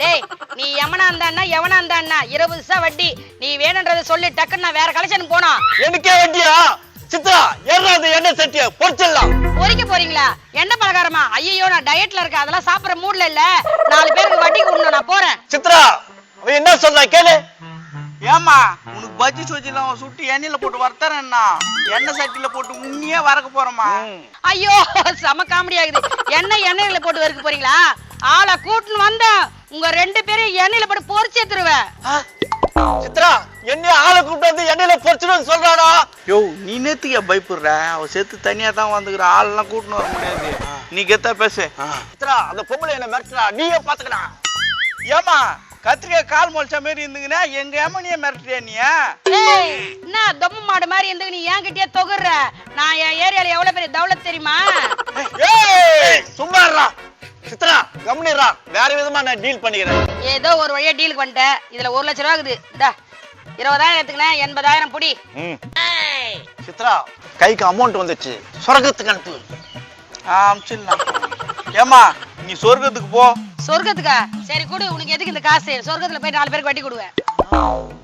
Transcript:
டேய் நீ எவனா இருந்தா 20 வட்டி நீ வேணும்ன்றத சொல்லி டக்குன்னு நான் வேற கலெக்ஷன் போனா. எனக்கே வட்டியா? சித்ரா ஏறாத எண்ணெய் சட்டிய பொரிச்சிடலாம். பொரிக்க போறீங்களா? எண்ணெய் பலகாரமா? ஐயோ நான் டயட்ல இருக்கேன், அதெல்லாம் சாப்பிடுற மூட்ல இல்ல. 4 பேருக்கு வட்டிக்கு விடணும், நான் போறேன். சித்ரா அவன் என்ன சொல்றா கேளு. ஏமா உனக்கு பஜ்ஜி சொஜிலாம் சுட்டு எண்ணெயில போட்டு வறுத்தறேன்னா எண்ணெய் சட்டியில போட்டு முன்னியே வறக்க போறோமா? ஐயோ செம காமெடி ஆகுது. எண்ணெயில போட்டு வறுக்க போறீங்களா? ஆளை கூட்டுன்னு வந்த உங்க 2 பேரும் எண்ணெயில போட்டு பொரிச்சு எடுத்துருவேன். சித்ரா என்ன ஆளை கூப்பிட்டு வந்து எண்ணெயில பொரிச்சிடுன்னு சொல்றாடா. யோ நீ நேத்துக்கே பயப்படுற? அவ சேர்த்து தனியா தான் வந்துக்கிற, ஆளெல்லாம் கூட்டின்னு வர முடியாது. நீ கெத்தா பேசு. சித்ரா அந்த பொம்பளை என்ன மிரட்டுறா, நீயே பாத்துக்கடா. ஏமா கத்திரிக்காய் கால் முளைச்ச மாதிரி இருந்துங்கன்னா எங்க ஏமனிய மிரட்டுறியா நீ? என்ன தொம்ம மாடு மாதிரி இருந்து நீ என்கிட்டயே தொகுற? நான் என் ஏரியால எவ்வளவு பெரிய தௌலத் தெரியுமா? சும்மா இருடா. சித்ரா கம்னிரா, வேற விதமா நான் டீல் பண்ணிக்கிறேன். ஏதோ ஒரு வழியா டீலுக்கு வந்துட்டேன். இதுல 1 லட்சம் ரூபா இருக்குது. இந்தா 20,000 எடுத்துக்கினேன், 80,000 புடி. சித்ரா கைக்கு அமௌண்ட் வந்துச்சு, சொர்க்கத்துக்கு அனுப்பு. அமிச்சிடலாம். ஏமா நீ சொர்க்கத்துக்கு போ. சொர்க்கத்துக்கா? சரி கொடு. உனக்கு எதுக்கு இந்த காசு? சொர்க்கத்துல போய் 4 பேருக்கு வட்டி கொடுவேன்.